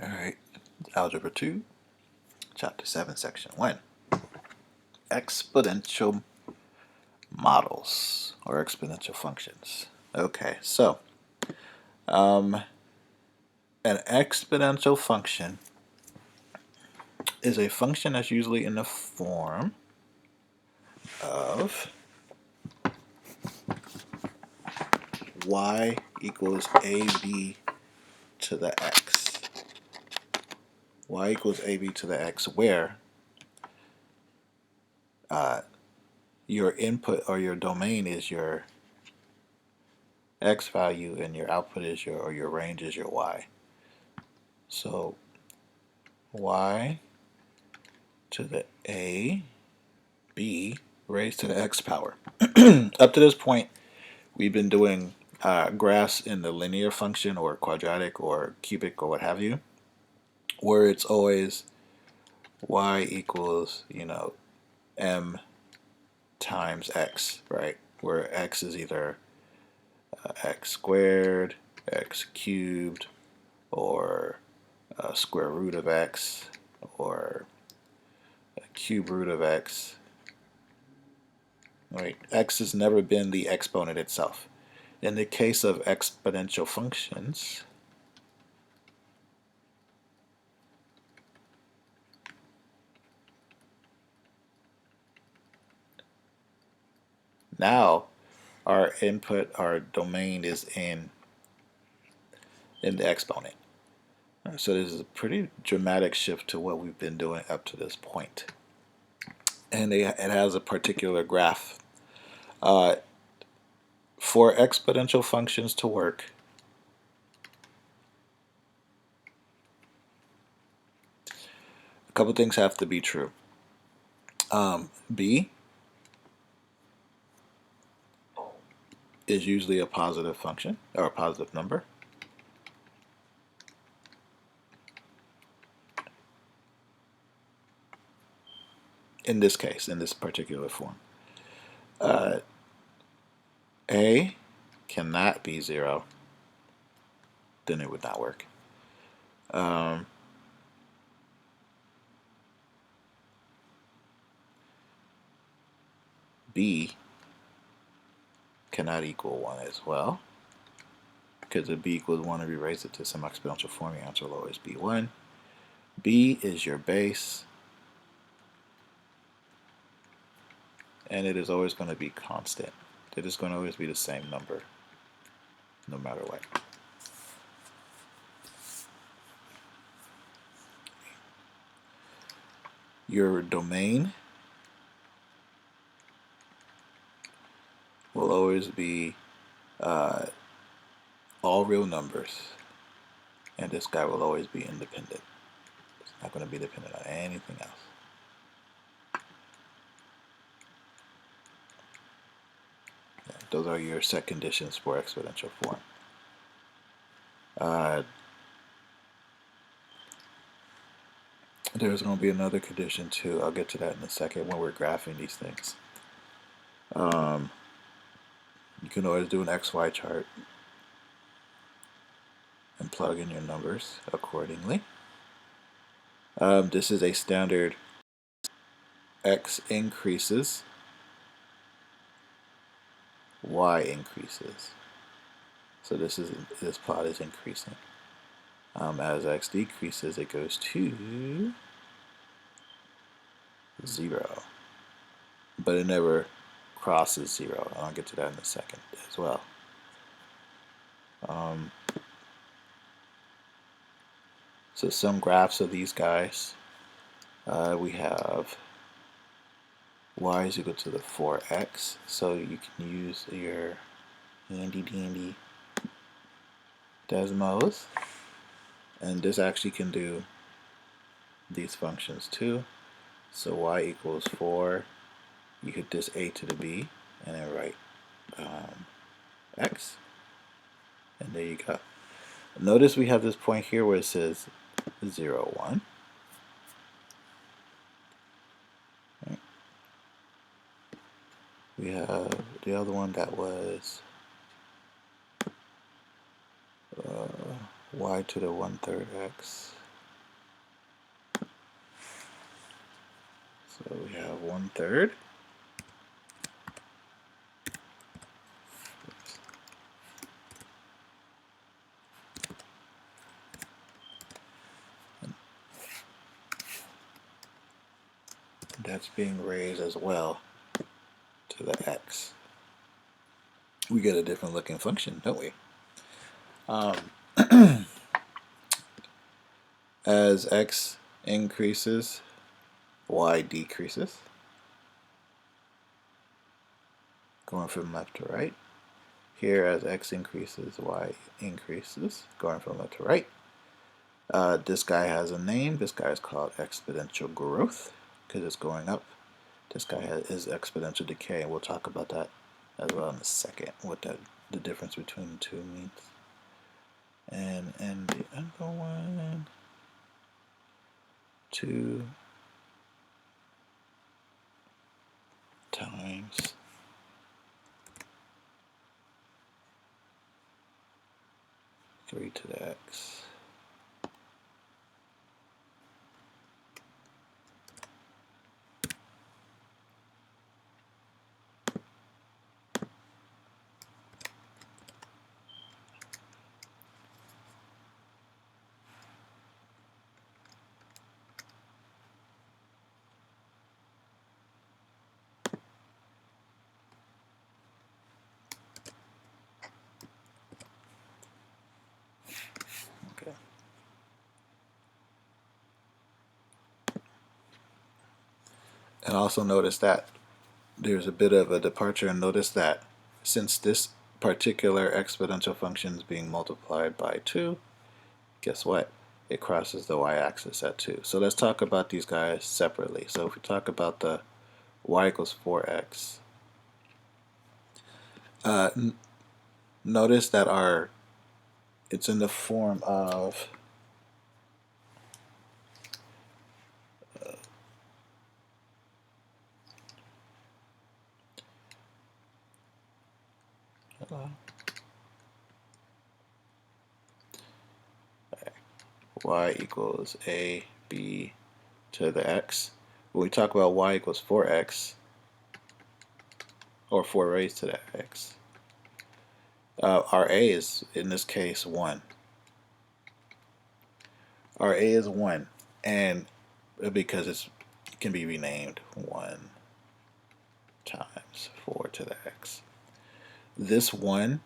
Alright, Algebra 2, Chapter 7, Section 1. Exponential models, or exponential functions. Okay, so, an exponential function is a function that's usually in the form of y equals ab to the x. Y equals ab to the x, where your input or your domain is your x value and your output is your range is your y. So y to the a b raised to the x power. Up to this point, we've been doing graphs in the linear function or quadratic or cubic or what have you, where it's always y equals, m times x, right? Where x is either x squared, x cubed, or square root of x, or a cube root of x. Right? X has never been the exponent itself. In the case of exponential functions, now our input, our domain is in the exponent. So this is a pretty dramatic shift to what we've been doing up to this point. And it has a particular graph. For exponential functions to work, a couple things have to be true. B is usually a positive function or a positive number. In this case, in this particular form. A cannot be 0, then it would not work. B cannot equal 1 as well, because if b equals 1 and we raise it to some exponential form, your answer will always be 1. B is your base, and it is always going to be constant. It is going to always be the same number, no matter what. Your domain will always be all real numbers, and this guy will always be independent. It's not going to be dependent on anything else. Those are your set conditions for exponential form. There's going to be another condition too. I'll get to that in a second when we're graphing these things. You can always do an XY chart and plug in your numbers accordingly. This is a standard X increases, Y increases. So this plot is increasing. As X decreases, it goes to 0. But it never crosses 0. I'll get to that in a second as well. So some graphs of these guys, we have y is equal to the 4x. So you can use your handy dandy Desmos. And this actually can do these functions too. So y equals 4. You hit this a to the b, and then write x. And there you go. Notice we have this point here where it says 0, 1. Right. We have the other one that was y to the 1/3 x. So we have 1/3. That's being raised as well to the x. We get a different looking function, don't we? As x increases, y decreases, going from left to right. Here, as x increases, y increases, going from left to right. This guy has a name. This guy is called exponential growth because it's going up. This guy is exponential decay, and we'll talk about that as well in a second, what the difference between the two means. And the other one, 2 times three to the x. Okay. And also notice that there's a bit of a departure, and notice that since this particular exponential function is being multiplied by 2, guess what? It crosses the y-axis at 2. So let's talk about these guys separately. So if we talk about the y equals 4x, notice that it's in the form of y equals a b to the x. When we talk about y equals 4x, or 4 raised to the x, our a is, in this case, 1. Our a is 1, and because it can be renamed 1 times 4 to the x. This 1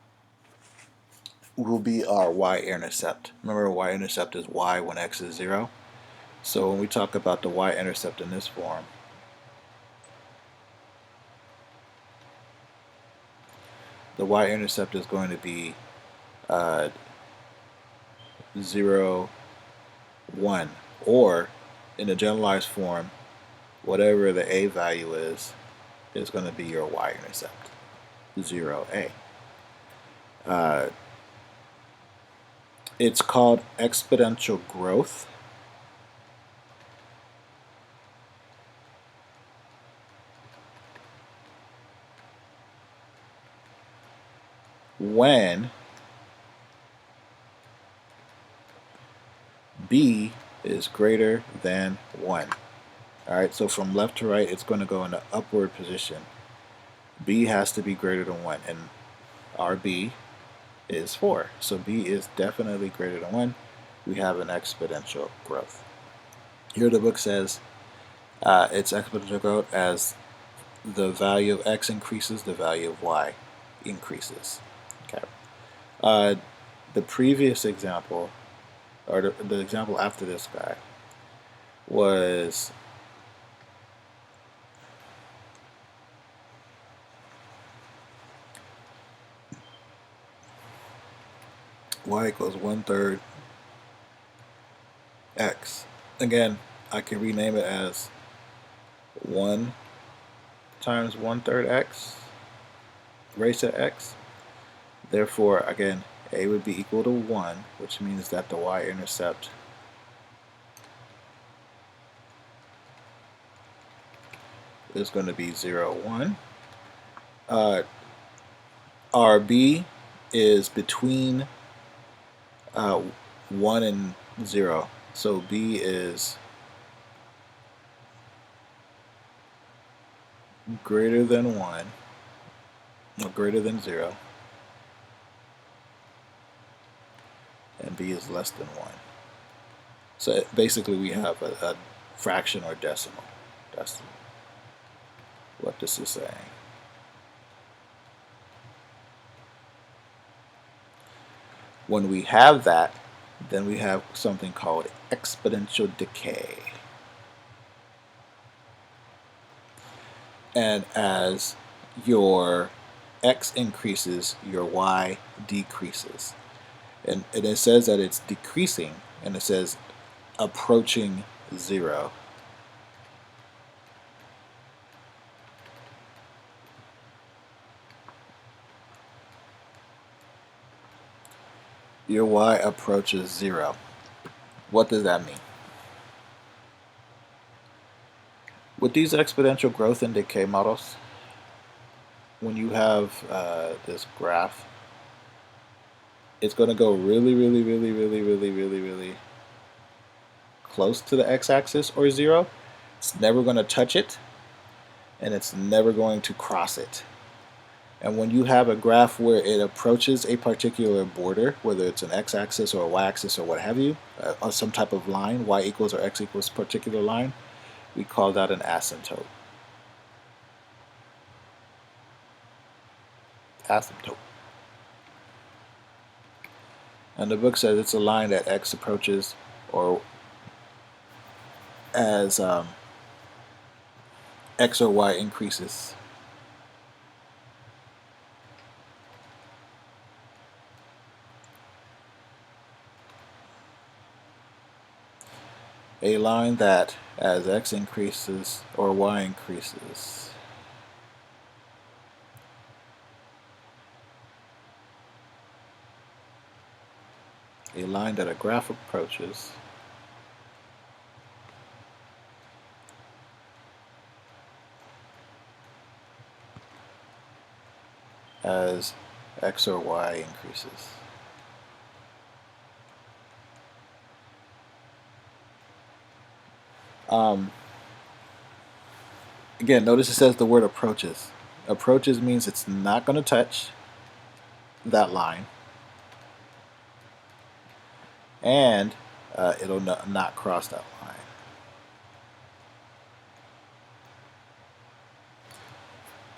will be our y-intercept. Remember, y-intercept is y when x is 0. So when we talk about the y-intercept in this form, the y-intercept is going to be 0, 1, or in the generalized form, whatever the a value is going to be your y-intercept, 0a. It's called exponential growth when b is greater than 1. Alright, so from left to right, it's going to go in the upward position. B has to be greater than 1, and our b is 4. So b is definitely greater than 1. We have an exponential growth. Here the book says it's exponential growth as the value of x increases, the value of y increases. Okay. The previous example, or the example after this guy, was y equals 1/3 x. Again, I can rename it as 1 times 1/3 x raised to x. Therefore, again, a would be equal to 1, which means that the y-intercept is going to be 0, 1. Our b is between 1 and 0. So b is greater than 1 or greater than 0, and b is less than 1. So basically we have a fraction or decimal. That's what this is saying. When we have that, then we have something called exponential decay. And as your x increases, your y decreases. And it says that it's decreasing, and it says approaching 0. Your y approaches 0. What does that mean? With these exponential growth and decay models, when you have this graph, it's going to go really close to the x-axis or 0. It's never going to touch it, and it's never going to cross it. And when you have a graph where it approaches a particular border, whether it's an x-axis or a y-axis or what have you, or some type of line, y equals or x equals particular line, we call that an asymptote. Asymptote. And the book says it's a line that x approaches or as x or y increases. A line that as x increases or y increases. A line that a graph approaches as x or y increases. Again, notice it says the word approaches. Approaches means it's not going to touch that line, and it'll not cross that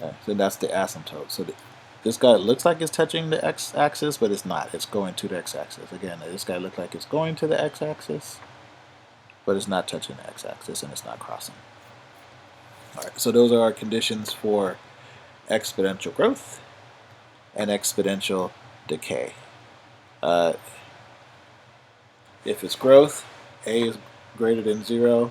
line. So that's the asymptote. So this guy looks like it's touching the x-axis, but it's not. It's going to the x-axis. Again, this guy looks like it's going to the x-axis, but it's not touching the x-axis, and it's not crossing. All right, so those are our conditions for exponential growth and exponential decay. If it's growth, a is greater than 0,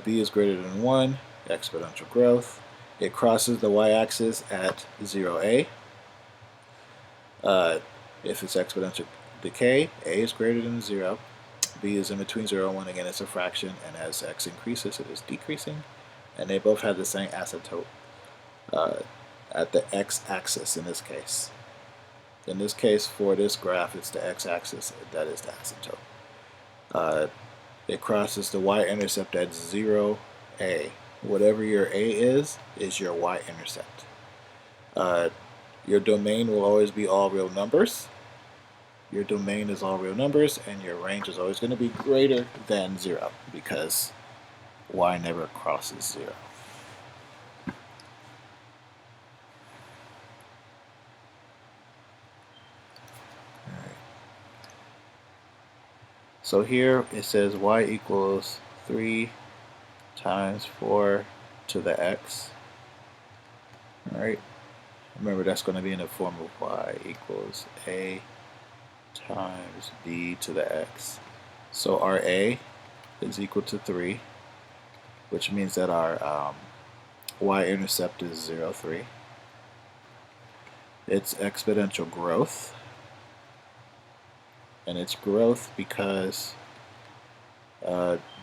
b is greater than 1, exponential growth. It crosses the y-axis at 0a. If it's exponential decay, a is greater than 0, b is in between 0 and 1. Again, it's a fraction, and as x increases, it is decreasing. And they both have the same asymptote at the x-axis in this case. In this case, for this graph, it's the x-axis. That is the asymptote. It crosses the y-intercept at 0a. Whatever your a is your y-intercept. Your domain will always be all real numbers. Your domain is all real numbers, and your range is always going to be greater than 0 because y never crosses 0. So here it says y equals 3 times 4 to the x. Alright, remember that's going to be in the form of y equals a times b to the x. So our a is equal to 3, which means that our y-intercept is 0, 3. It's exponential growth, and it's growth because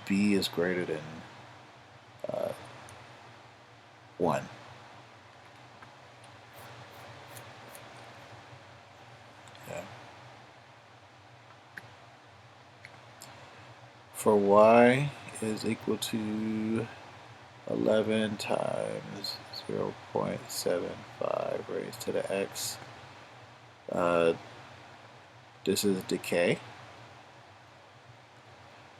b is greater than 1. Yeah. For y is equal to 11 times 0.75 raised to the x. This is decay.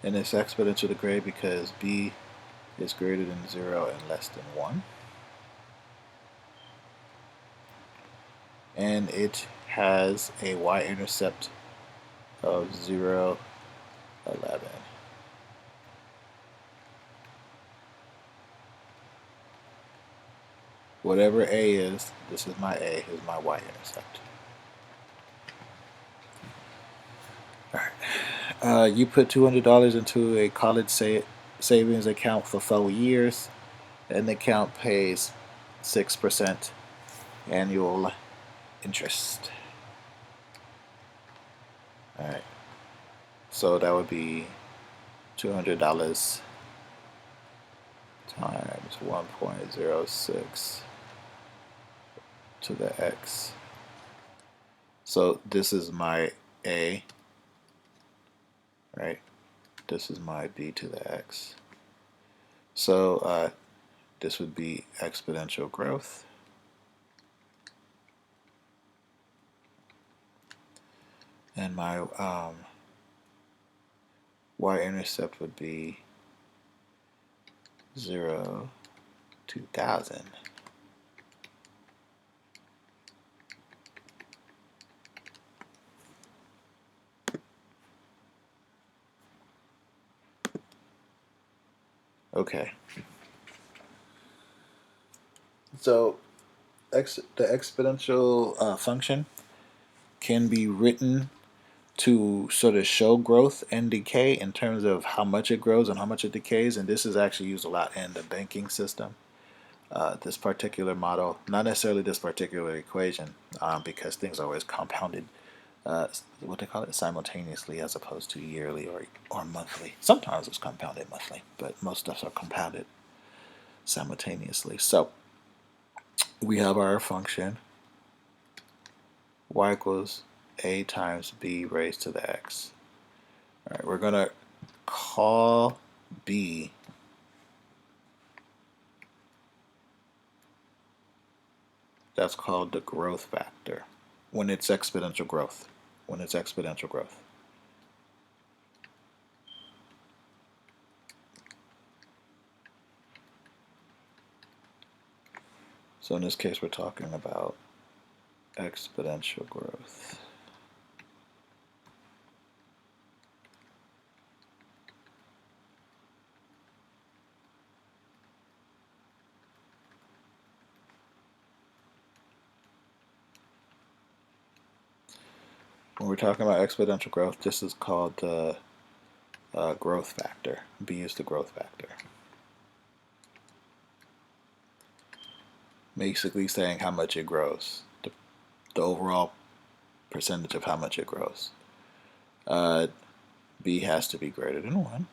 And it's exponential decay because b is greater than 0 and less than 1. And it has a y-intercept of 0, 11. Whatever a is, this is my a, is my y-intercept. Alright. You put $200 into a college savings account for 4 years, and the account pays 6% annual interest. Alright. So that would be $200 times 1.06 to the x. So this is my a, right? This is my b to the x. So this would be exponential growth. And my y-intercept would be 0, 2000. Okay. So the exponential function can be written to sort of show growth and decay in terms of how much it grows and how much it decays, and this is actually used a lot in the banking system. This particular model, not necessarily this particular equation, because things are always compounded, what they call it, simultaneously as opposed to yearly or monthly. Sometimes it's compounded monthly, but most stuff are compounded simultaneously. So we have our function y equals a times b raised to the x. All right, we're going to call b that's called the growth factor when it's exponential growth. When it's exponential growth. So in this case, we're talking about exponential growth. When we're talking about exponential growth, this is called the growth factor. B is the growth factor. Basically saying how much it grows, the overall percentage of how much it grows. B has to be greater than 1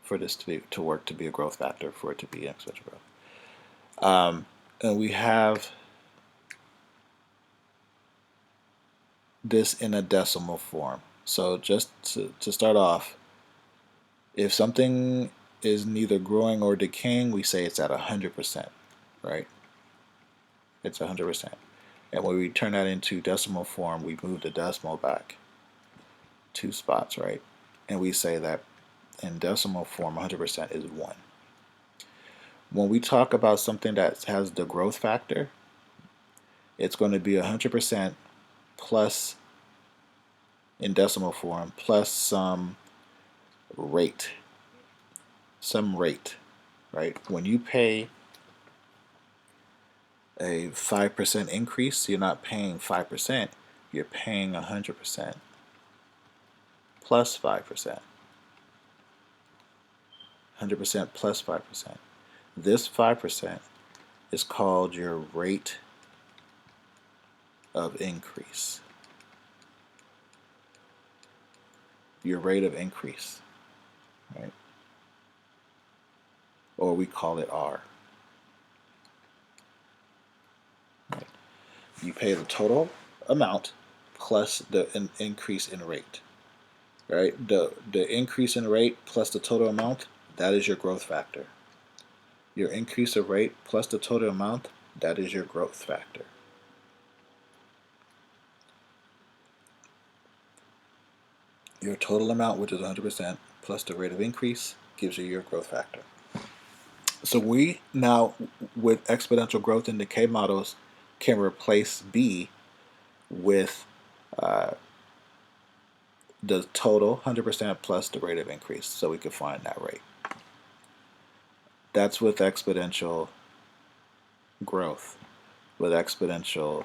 for this to work to be a growth factor, for it to be exponential growth. And we have this in a decimal form. So just to start off, if something is neither growing or decaying, we say it's at 100%, right? It's 100%. And when we turn that into decimal form, we move the decimal back 2 spots, right? And we say that in decimal form, 100% is 1. When we talk about something that has the growth factor, it's going to be 100% plus, in decimal form, plus some rate. Right? When you pay a 5% increase, you're not paying 5%, you're paying 100% plus 5%. 100% plus 5%. This 5% is called your rate of increase. Your rate of increase, right? Or we call it R. Right? You pay the total amount plus the increase in rate. Right? The increase in rate plus the total amount, that is your growth factor. Your increase of rate plus the total amount, that is your growth factor. Your total amount, which is 100%, plus the rate of increase, gives you your growth factor. So we now, with exponential growth and decay models, can replace B with the total 100% plus the rate of increase, so we can find that rate. That's with exponential growth. With exponential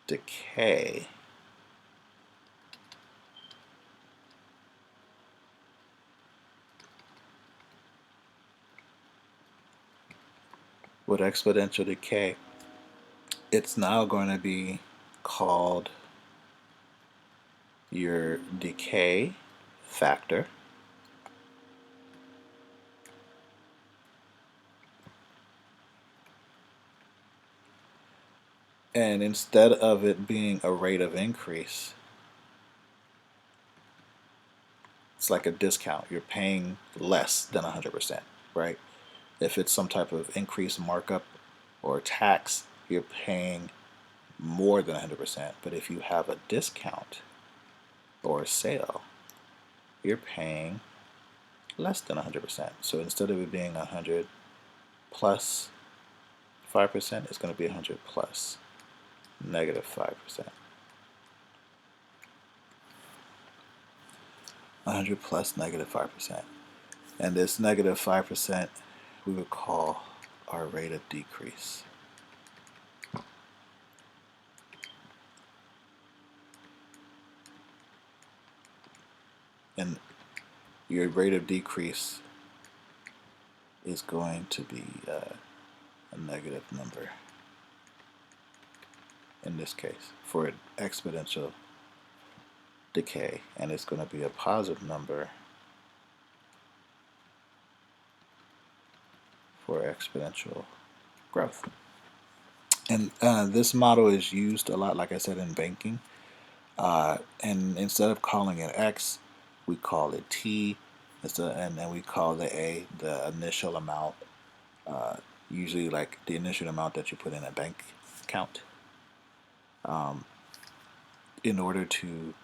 decay, it's now going to be called your decay factor. And instead of it being a rate of increase, it's like a discount. You're paying less than 100%, right? If it's some type of increased markup or tax, you're paying more than 100%. But if you have a discount or a sale, you're paying less than 100%. So instead of it being 100 plus 5%, it's going to be 100 plus negative 5%. 100 plus negative 5%. And this negative 5% we would call our rate of decrease. And your rate of decrease is going to be a negative number in this case for exponential decay, and it's going to be a positive number for exponential growth. And this model is used a lot, like I said, in banking. And instead of calling it X, we call it T, and then we call the A the initial amount, usually like the initial amount that you put in a bank account, in order to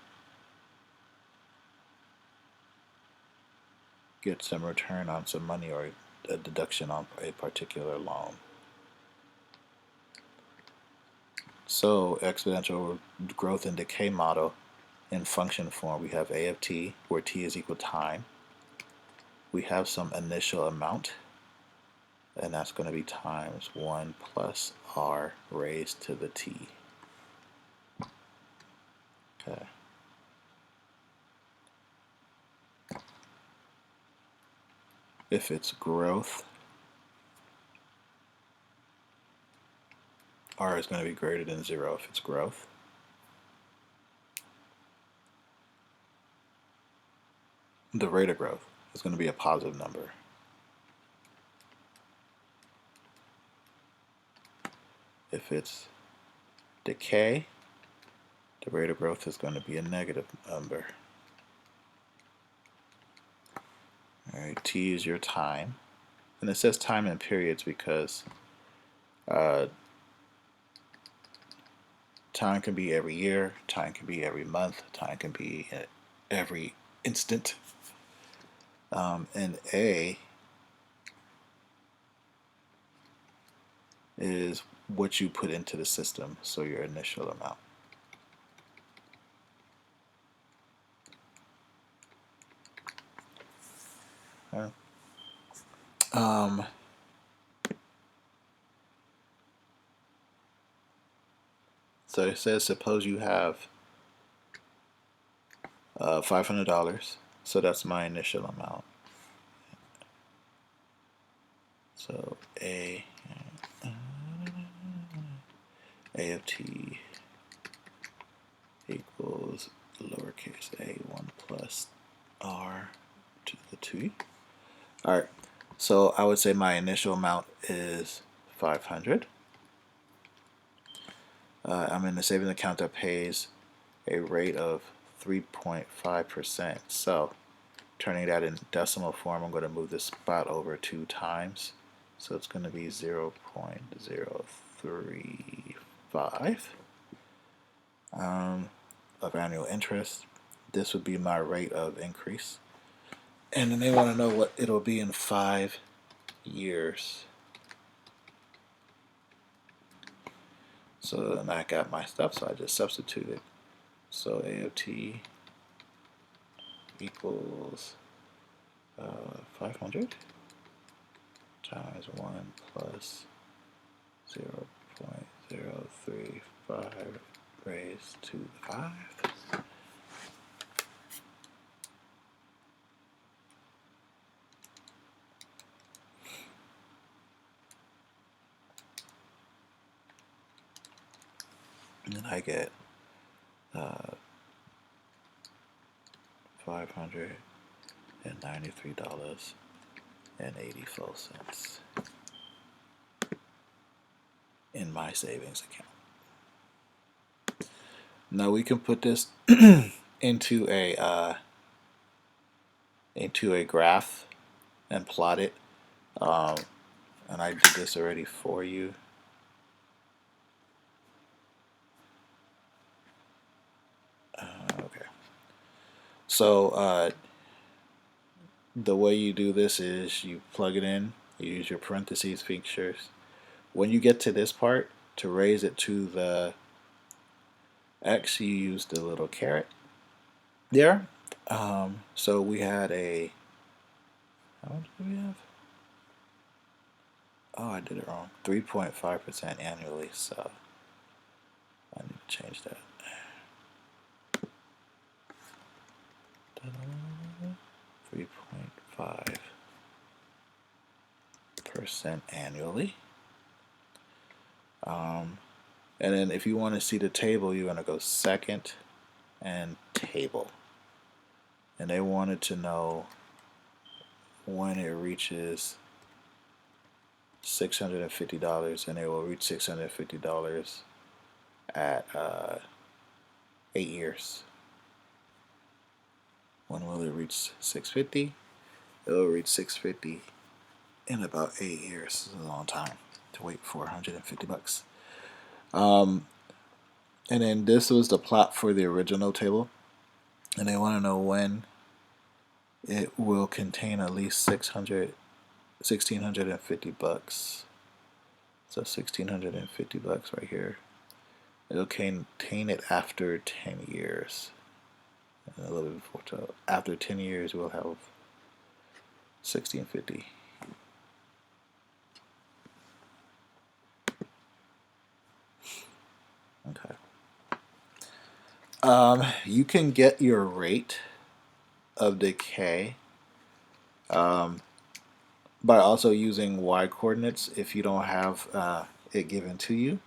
get some return on some money or a deduction on a particular loan. So exponential growth and decay model, in function form, we have A of t, where t is equal time. We have some initial amount, and that's going to be times 1 plus r raised to the t. Okay. If it's growth, r is going to be greater than 0 if it's growth. The rate of growth is going to be a positive number. If it's decay, the rate of growth is going to be a negative number. All right, t is your time. And it says time in periods because time can be every year, time can be every month, time can be every instant. And A is what you put into the system, so your initial amount. So it says suppose you have $500, so that's my initial amount. So A of t equals lowercase a 1 plus r to the 2. Alright, so I would say my initial amount is 500. I'm in the savings account that pays a rate of 3.5%. So turning that in decimal form, I'm going to move this spot over 2 times. So it's going to be 0.035 of annual interest. This would be my rate of increase. And then they want to know what it'll be in 5 years. So then I got my stuff, so I just substituted. So A of t equals 500 times 1 plus 0.035 raised to the 5. And then I get $593.84 in my savings account. Now we can put this into a graph and plot it. And I did this already for you. Okay. So the way you do this is you plug it in, you use your parentheses features. When you get to this part, to raise it to the x, you use the little caret there. So we had a, how much do we have? Oh, I did it wrong. 3.5% annually, so I need to change that. 3.5% annually. And then if you want to see the table, you're going to go second and table. And they wanted to know when it reaches $650, and it will reach $650 at 8 years. When will it reach 650? It will reach 650 in about 8 years. It's a long time to wait for $150. And then this was the plot for the original table, and they want to know when it will contain at least $1,650. So $1,650 right here. It'll contain it after 10 years. And a little bit before, so after 10 years, we'll have 1650. Okay. You can get your rate of decay by also using y coordinates if you don't have it given to you.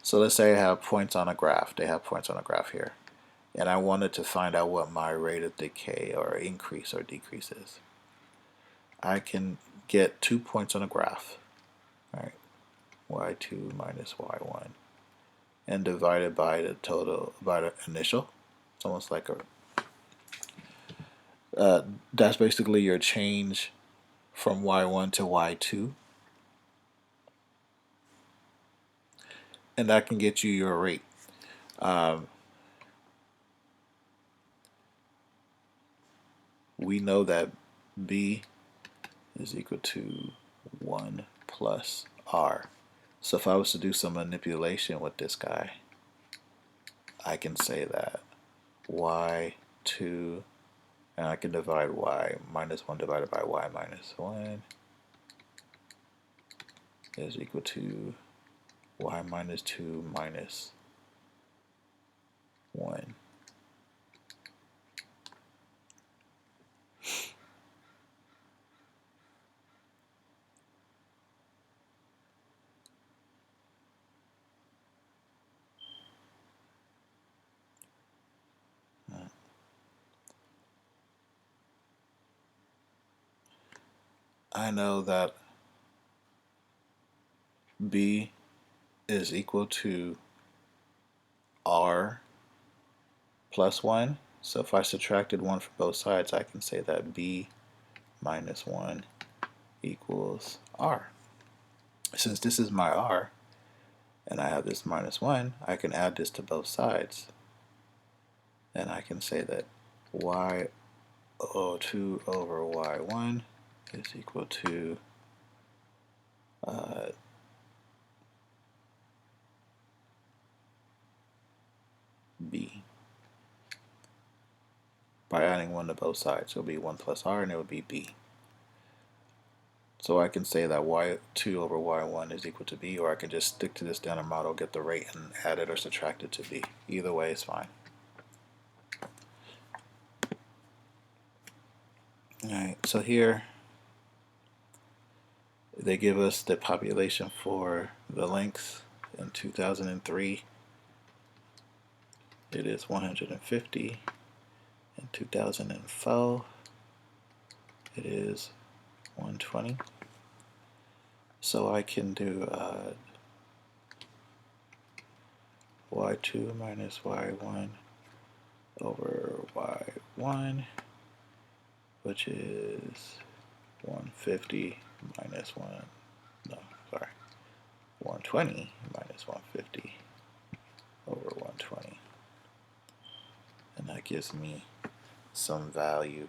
So let's say I have points on a graph. They have points on a graph here. And I wanted to find out what my rate of decay or increase or decrease is. I can get 2 points on a graph. All right, y2 minus y1, and divide it by the total, by the initial. It's almost like that's basically your change from y1 to y2. And that can get you your rate. We know that b is equal to 1 plus r. So if I was to do some manipulation with this guy, I can say that y2, and I can divide y minus 1 divided by y minus 1 is equal to y minus 2 minus 1. I know that b is equal to r plus 1. So if I subtracted 1 from both sides, I can say that b minus 1 equals r. Since this is my r, and I have this minus 1, I can add this to both sides. And I can say that y02 over y1 is equal to b. By adding 1 to both sides, it'll be 1 plus r, and it would be b. So I can say that y2 over y1 is equal to b, or I can just stick to this standard model, get the rate, and add it or subtract it to b. Either way is fine. Alright, so here they give us the population for the lengths in 2003. It is 150. In 2004, it is 120. So I can do y2 minus y1 over y1, which is 150 minus 120 minus 150 over 120. And that gives me some value.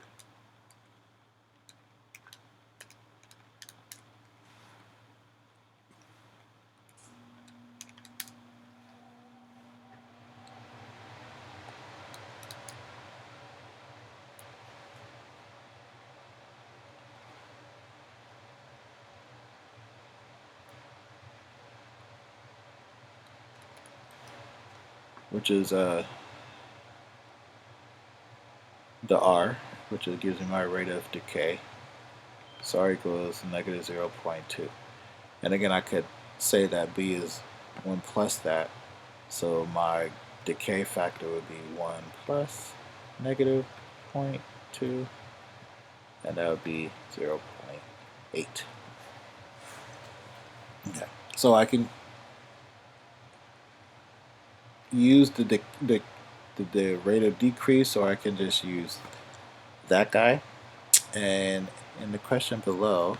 Which is the r, which gives me my rate of decay. So r equals negative 0.2. And again, I could say that b is 1 plus that, so my decay factor would be 1 plus negative 0.2, and that would be 0.8. Okay, so I can use the rate of decrease, or I can just use that guy. And in the question below,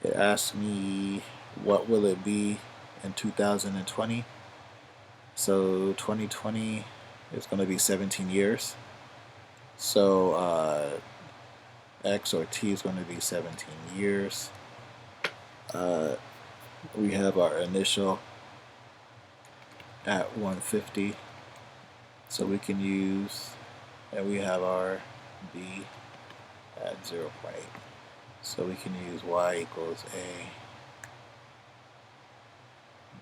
it asks me what will it be in 2020. So 2020 is going to be 17 years. So x or t is going to be 17 years. We have our initial at 150, so we can use, and we have our b at 0.8. So we can use y equals a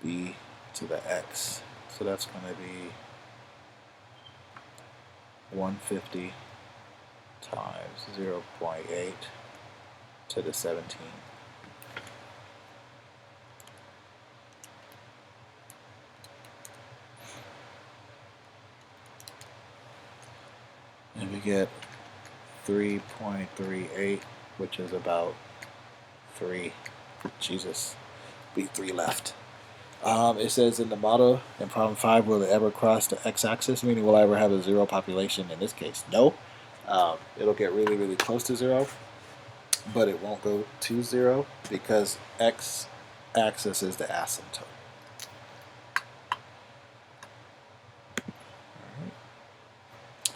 b to the x. So that's going to be 150 times 0.8 to the 17. And we get 3.38, which is about 3. Jesus, be 3 left. It says in the model, in problem 5, will it ever cross the x-axis, meaning will I ever have a 0 population? In this case, no. It'll get really, really close to 0, but it won't go to 0 because x-axis is the asymptote.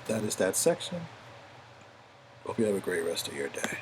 That is that section. Hope you have a great rest of your day.